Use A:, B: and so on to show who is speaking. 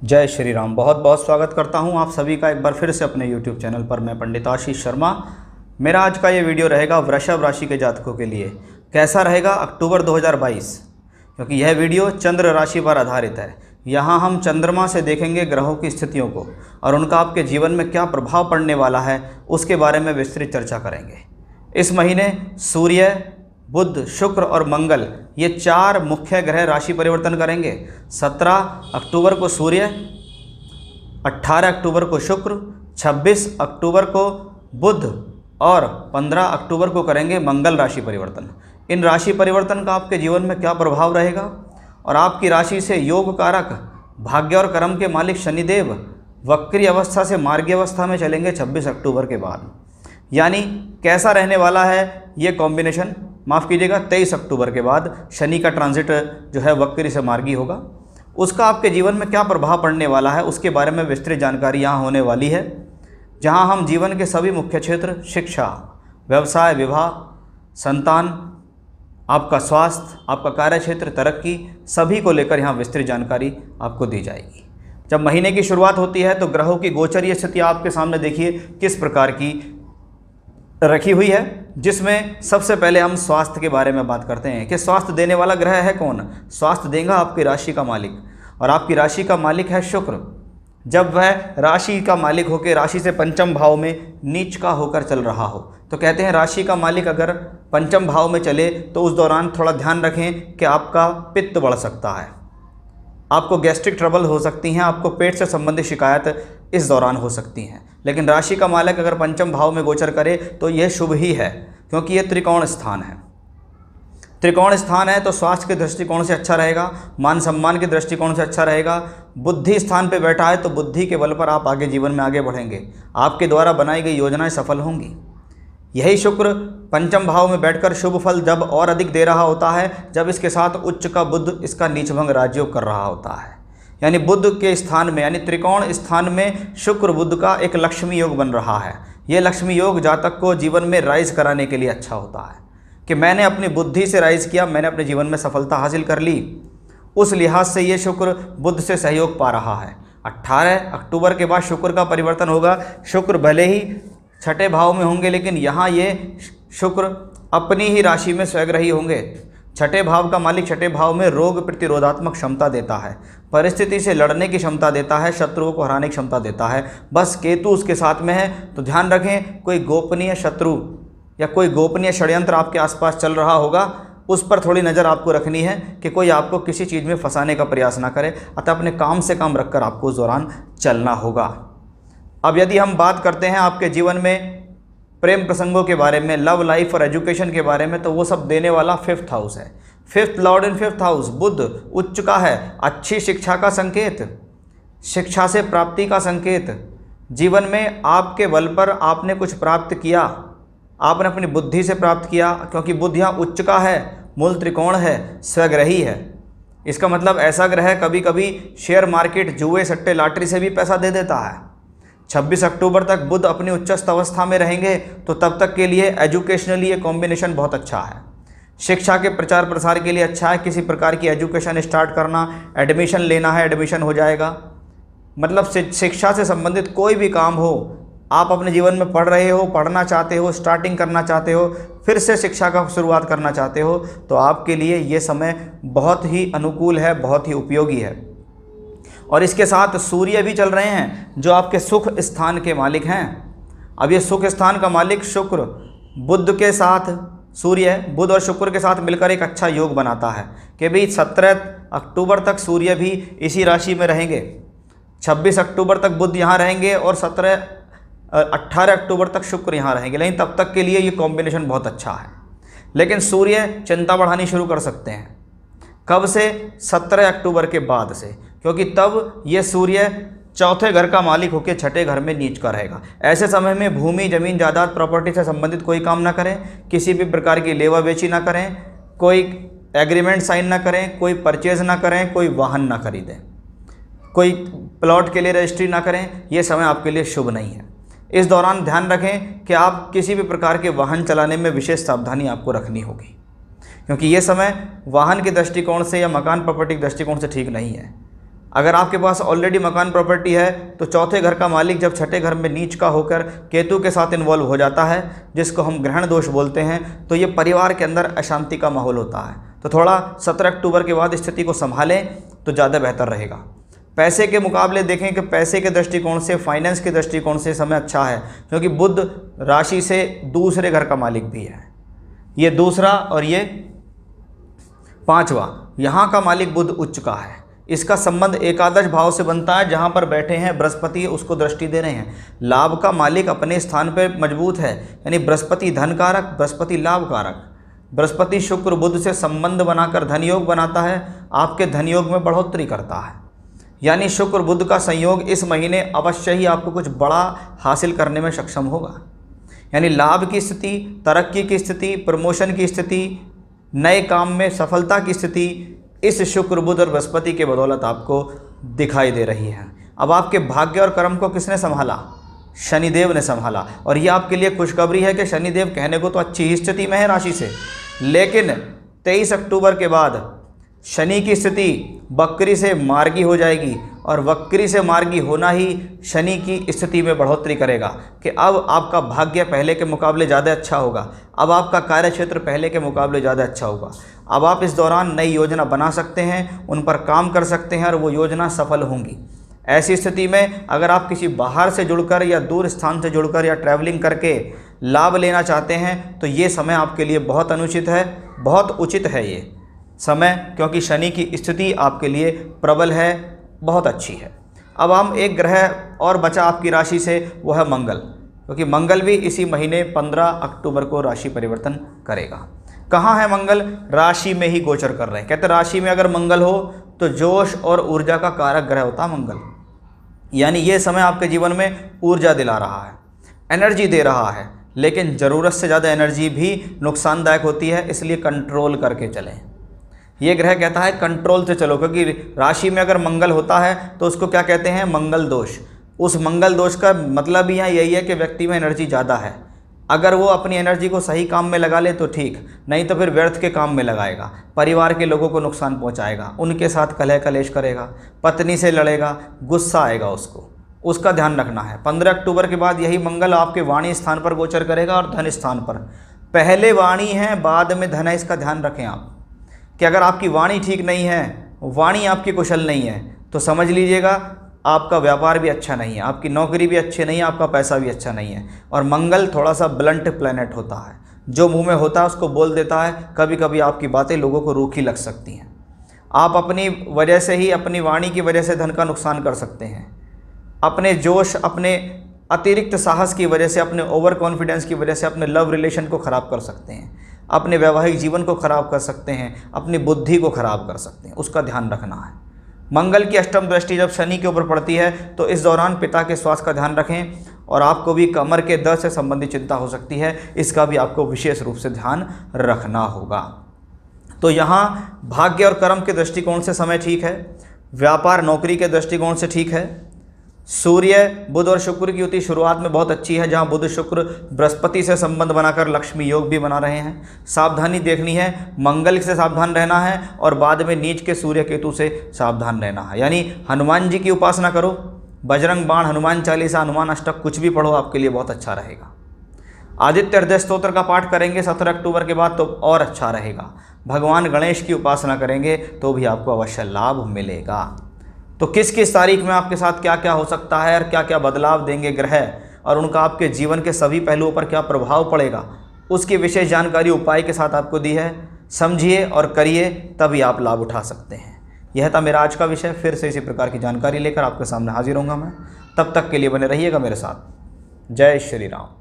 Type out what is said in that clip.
A: जय श्री राम। बहुत बहुत स्वागत करता हूं आप सभी का एक बार फिर से अपने YouTube चैनल पर। मैं पंडित आशीष शर्मा। मेरा आज का ये वीडियो रहेगा वृषभ राशि के जातकों के लिए। कैसा रहेगा अक्टूबर 2022, क्योंकि यह वीडियो चंद्र राशि पर आधारित है। यहाँ हम चंद्रमा से देखेंगे ग्रहों की स्थितियों को और उनका आपके जीवन में क्या प्रभाव पड़ने वाला है उसके बारे में विस्तृत चर्चा करेंगे। इस महीने सूर्य, बुध, शुक्र और मंगल ये चार मुख्य ग्रह राशि परिवर्तन करेंगे। 17 अक्टूबर को सूर्य, 18 अक्टूबर को शुक्र, 26 अक्टूबर को बुध और 15 अक्टूबर को करेंगे मंगल राशि परिवर्तन। इन राशि परिवर्तन का आपके जीवन में क्या प्रभाव रहेगा और आपकी राशि से योग कारक भाग्य और कर्म के मालिक शनिदेव वक्री अवस्था से मार्गी अवस्था में चलेंगे 26 अक्टूबर के बाद। यानी कैसा रहने वाला है ये कॉम्बिनेशन, माफ़ कीजिएगा 23 अक्टूबर के बाद शनि का ट्रांजिट जो है वक्री से मार्गी होगा, उसका आपके जीवन में क्या प्रभाव पड़ने वाला है उसके बारे में विस्तृत जानकारी यहाँ होने वाली है। जहाँ हम जीवन के सभी मुख्य क्षेत्र, शिक्षा, व्यवसाय, विवाह, संतान, आपका स्वास्थ्य, आपका कार्यक्षेत्र, तरक्की, सभी को लेकर यहाँ विस्तृत जानकारी आपको दी जाएगी। जब महीने की शुरुआत होती है तो ग्रहों की गोचरीय स्थिति आपके सामने देखिए किस प्रकार की रखी हुई है, जिसमें सबसे पहले हम स्वास्थ्य के बारे में बात करते हैं कि स्वास्थ्य देने वाला ग्रह है कौन। स्वास्थ्य देगा आपकी राशि का मालिक, और आपकी राशि का मालिक है शुक्र। जब वह राशि का मालिक होकर राशि से पंचम भाव में नीच का होकर चल रहा हो तो कहते हैं राशि का मालिक अगर पंचम भाव में चले तो उस दौरान थोड़ा ध्यान रखें कि आपका पित्त बढ़ सकता है, आपको गैस्ट्रिक ट्रबल हो सकती हैं, आपको पेट से संबंधित शिकायत इस दौरान हो सकती हैं। लेकिन राशि का मालिक अगर पंचम भाव में गोचर करे तो यह शुभ ही है, क्योंकि यह त्रिकोण स्थान है। त्रिकोण स्थान है तो स्वास्थ्य के दृष्टिकोण से अच्छा रहेगा, मान सम्मान के दृष्टिकोण से अच्छा रहेगा। बुद्धि स्थान पे बैठा है तो बुद्धि के बल पर आप आगे जीवन में आगे बढ़ेंगे, आपके द्वारा बनाई गई योजनाएं सफल होंगी। यही शुक्र पंचम भाव में बैठकर शुभ फल जब और अधिक दे रहा होता है जब इसके साथ उच्च का बुध इसका नीचभंग राजयोग कर रहा होता है। यानी बुध के स्थान में, यानी त्रिकोण स्थान में शुक्र बुध का एक लक्ष्मी योग बन रहा है। ये लक्ष्मी योग जातक को जीवन में राइज कराने के लिए अच्छा होता है कि मैंने अपनी बुद्धि से राइज किया, मैंने अपने जीवन में सफलता हासिल कर ली। उस लिहाज से ये शुक्र बुध से सहयोग पा रहा है। 18 अक्टूबर के बाद शुक्र का परिवर्तन होगा। शुक्र भले ही छठे भाव में होंगे लेकिन यहाँ ये शुक्र अपनी ही राशि में स्वग्रही होंगे। छठे भाव का मालिक छठे भाव में रोग प्रतिरोधात्मक क्षमता देता है, परिस्थिति से लड़ने की क्षमता देता है, शत्रुओं को हराने की क्षमता देता है। बस केतु उसके साथ में है तो ध्यान रखें कोई गोपनीय शत्रु या कोई गोपनीय षड्यंत्र आपके आसपास चल रहा होगा, उस पर थोड़ी नज़र आपको रखनी है कि कोई आपको किसी चीज़ में फंसाने का प्रयास ना करे। अतः अपने काम से काम रखकर आपको उस दौरान चलना होगा। अब यदि हम बात करते हैं आपके जीवन में प्रेम प्रसंगों के बारे में, लव लाइफ और एजुकेशन के बारे में, तो वो सब देने वाला 5th हाउस है। 5th लॉर्ड इन 5th हाउस बुध उच्च का है, अच्छी शिक्षा का संकेत, शिक्षा से प्राप्ति का संकेत। जीवन में आपके बल पर आपने कुछ प्राप्त किया, आपने अपनी बुद्धि से प्राप्त किया, क्योंकि बुध यहाँ उच्च का है, मूल त्रिकोण है, स्वग्रही है। इसका मतलब ऐसा ग्रह कभी कभी शेयर मार्केट, जुए, सट्टे, लॉटरी से भी पैसा दे देता है। 26 अक्टूबर तक बुध अपनी उच्चस्थ अवस्था में रहेंगे तो तब तक के लिए एजुकेशनली ये कॉम्बिनेशन बहुत अच्छा है। शिक्षा के प्रचार प्रसार के लिए अच्छा है। किसी प्रकार की एजुकेशन स्टार्ट करना, एडमिशन लेना है, एडमिशन हो जाएगा। मतलब शिक्षा से संबंधित कोई भी काम हो, आप अपने जीवन में पढ़ रहे हो, पढ़ना चाहते हो, स्टार्टिंग करना चाहते हो, फिर से शिक्षा का शुरुआत करना चाहते हो, तो आपके लिए ये समय बहुत ही अनुकूल है, बहुत ही उपयोगी है। और इसके साथ सूर्य भी चल रहे हैं जो आपके सुख स्थान के मालिक हैं। अब ये सुख स्थान का मालिक शुक्र बुध के साथ, सूर्य बुध और शुक्र के साथ मिलकर एक अच्छा योग बनाता है कि भाई 17 अक्टूबर तक सूर्य भी इसी राशि में रहेंगे, 26 अक्टूबर तक बुध यहाँ रहेंगे और 18 अक्टूबर तक शुक्र यहाँ रहेंगे। लेकिन तब तक के लिए ये कॉम्बिनेशन बहुत अच्छा है। लेकिन सूर्य चिंता बढ़ानी शुरू कर सकते हैं। कब से? 17 अक्टूबर के बाद से, क्योंकि तब ये सूर्य चौथे घर का मालिक होकर छठे घर में नीच का रहेगा। ऐसे समय में भूमि, जमीन, जायदाद, प्रॉपर्टी से संबंधित कोई काम ना करें, किसी भी प्रकार की लेवा बेची ना करें, कोई एग्रीमेंट साइन ना करें, कोई परचेज ना करें, कोई वाहन ना खरीदें, कोई प्लॉट के लिए रजिस्ट्री ना करें। ये समय आपके लिए शुभ नहीं है। इस दौरान ध्यान रखें कि आप किसी भी प्रकार के वाहन चलाने में विशेष सावधानी आपको रखनी होगी, क्योंकि ये समय वाहन के दृष्टिकोण से या मकान प्रॉपर्टी के दृष्टिकोण से ठीक नहीं है। अगर आपके पास ऑलरेडी मकान प्रॉपर्टी है तो चौथे घर का मालिक जब छठे घर में नीच का होकर केतु के साथ इन्वॉल्व हो जाता है, जिसको हम ग्रहण दोष बोलते हैं, तो ये परिवार के अंदर अशांति का माहौल होता है। तो थोड़ा 17 अक्टूबर के बाद स्थिति को संभालें तो ज़्यादा बेहतर रहेगा। पैसे के मुकाबले देखें कि पैसे के दृष्टिकोण से, फाइनेंस के दृष्टिकोण से समय अच्छा है, क्योंकि बुध राशि से दूसरे घर का मालिक भी है। ये दूसरा और ये पांचवा, यहाँ का मालिक बुध उच्च का है। इसका संबंध एकादश भाव से बनता है, जहाँ पर बैठे हैं बृहस्पति उसको दृष्टि दे रहे हैं। लाभ का मालिक अपने स्थान पर मजबूत है, यानी बृहस्पति धन कारक, बृहस्पति लाभ कारक। बृहस्पति शुक्र बुध से संबंध बनाकर धन योग बनाता है, आपके धन योग में बढ़ोतरी करता है। यानी शुक्र बुध का संयोग इस महीने अवश्य ही आपको कुछ बड़ा हासिल करने में सक्षम होगा। यानी लाभ की स्थिति, तरक्की की स्थिति, प्रमोशन की स्थिति, नए काम में सफलता की स्थिति इस शुक्र बुध और बृहस्पति के बदौलत आपको दिखाई दे रही है। अब आपके भाग्य और कर्म को किसने संभाला? शनिदेव ने संभाला। और ये आपके लिए खुशखबरी है कि शनिदेव कहने को तो अच्छी ही स्थिति में है राशि से, लेकिन 23 अक्टूबर के बाद शनि की स्थिति वक्री से मार्गी हो जाएगी, और वक्री से मार्गी होना ही शनि की स्थिति में बढ़ोतरी करेगा कि अब आपका भाग्य पहले के मुकाबले ज़्यादा अच्छा होगा, अब आपका कार्यक्षेत्र पहले के मुकाबले ज़्यादा अच्छा होगा। अब आप इस दौरान नई योजना बना सकते हैं, उन पर काम कर सकते हैं और वो योजना सफल होंगी। ऐसी स्थिति में अगर आप किसी बाहर से जुड़कर या दूर स्थान से जुड़कर या ट्रैवलिंग करके लाभ लेना चाहते हैं तो ये समय आपके लिए बहुत अनुचित है, बहुत उचित है ये समय, क्योंकि शनि की स्थिति आपके लिए प्रबल है, बहुत अच्छी है। अब हम एक ग्रह और बचा आपकी राशि से, वो है मंगल, क्योंकि मंगल भी इसी महीने 15 अक्टूबर को राशि परिवर्तन करेगा। कहाँ है मंगल? राशि में ही गोचर कर रहे हैं। कहते राशि में अगर मंगल हो तो जोश और ऊर्जा का कारक ग्रह होता है मंगल। यानी ये समय आपके जीवन में ऊर्जा दिला रहा है, एनर्जी दे रहा है, लेकिन ज़रूरत से ज़्यादा एनर्जी भी नुकसानदायक होती है, इसलिए कंट्रोल करके चलें। ये ग्रह कहता है कंट्रोल से चलो, क्योंकि राशि में अगर मंगल होता है तो उसको क्या कहते हैं? मंगल दोष। उस मंगल दोष का मतलब ही यहाँ यही है कि व्यक्ति में एनर्जी ज़्यादा है। अगर वो अपनी एनर्जी को सही काम में लगा ले तो ठीक, नहीं तो फिर व्यर्थ के काम में लगाएगा, परिवार के लोगों को नुकसान पहुँचाएगा, उनके साथ कलह कलेश करेगा, पत्नी से लड़ेगा, गुस्सा आएगा उसको। उसका ध्यान रखना है। 15 अक्टूबर के बाद यही मंगल आपके वाणी स्थान पर गोचर करेगा और धन स्थान पर। पहले वाणी है, बाद में धन है, इसका ध्यान रखें आप कि अगर आपकी वाणी ठीक नहीं है, वाणी आपकी कुशल नहीं है, तो समझ लीजिएगा आपका व्यापार भी अच्छा नहीं है, आपकी नौकरी भी अच्छी नहीं है, आपका पैसा भी अच्छा नहीं है। और मंगल थोड़ा सा ब्लंट प्लैनेट होता है, जो मुंह में होता है उसको बोल देता है। कभी कभी आपकी बातें लोगों को रूखी लग सकती हैं। आप अपनी वजह से ही, अपनी वाणी की वजह से धन का नुकसान कर सकते हैं। अपने जोश, अपने अतिरिक्त साहस की वजह से, अपने ओवर कॉन्फिडेंस की वजह से अपने लव रिलेशन को ख़राब कर सकते हैं, अपने वैवाहिक जीवन को ख़राब कर सकते हैं, अपनी बुद्धि को ख़राब कर सकते हैं। उसका ध्यान रखना है। मंगल की अष्टम दृष्टि जब शनि के ऊपर पड़ती है तो इस दौरान पिता के स्वास्थ्य का ध्यान रखें, और आपको भी कमर के दर्द से संबंधित चिंता हो सकती है, इसका भी आपको विशेष रूप से ध्यान रखना होगा। तो यहाँ भाग्य और कर्म के दृष्टिकोण से समय ठीक है, व्यापार नौकरी के दृष्टिकोण से ठीक है। सूर्य बुध और शुक्र की युति शुरुआत में बहुत अच्छी है, जहां बुध शुक्र बृहस्पति से संबंध बनाकर लक्ष्मी योग भी बना रहे हैं। सावधानी देखनी है, मंगल से सावधान रहना है, और बाद में नीच के सूर्य केतु से सावधान रहना है। यानी हनुमान जी की उपासना करो, बजरंग बाण, हनुमान चालीसा, हनुमान अष्टक कुछ भी पढ़ो, आपके लिए बहुत अच्छा रहेगा। आदित्य हृदय स्तोत्र का पाठ करेंगे 17 अक्टूबर के बाद तो और अच्छा रहेगा। भगवान गणेश की उपासना करेंगे तो भी आपको अवश्य लाभ मिलेगा। तो किस किस तारीख में आपके साथ क्या क्या हो सकता है और क्या क्या बदलाव देंगे ग्रह, और उनका आपके जीवन के सभी पहलुओं पर क्या प्रभाव पड़ेगा, उसकी विशेष जानकारी उपाय के साथ आपको दी है। समझिए और करिए, तभी आप लाभ उठा सकते हैं। यह था मेरा आज का विषय। फिर से इसी प्रकार की जानकारी लेकर आपके सामने हाजिर होऊंगा मैं। तब तक के लिए बने रहिएगा मेरे साथ। जय श्री राम।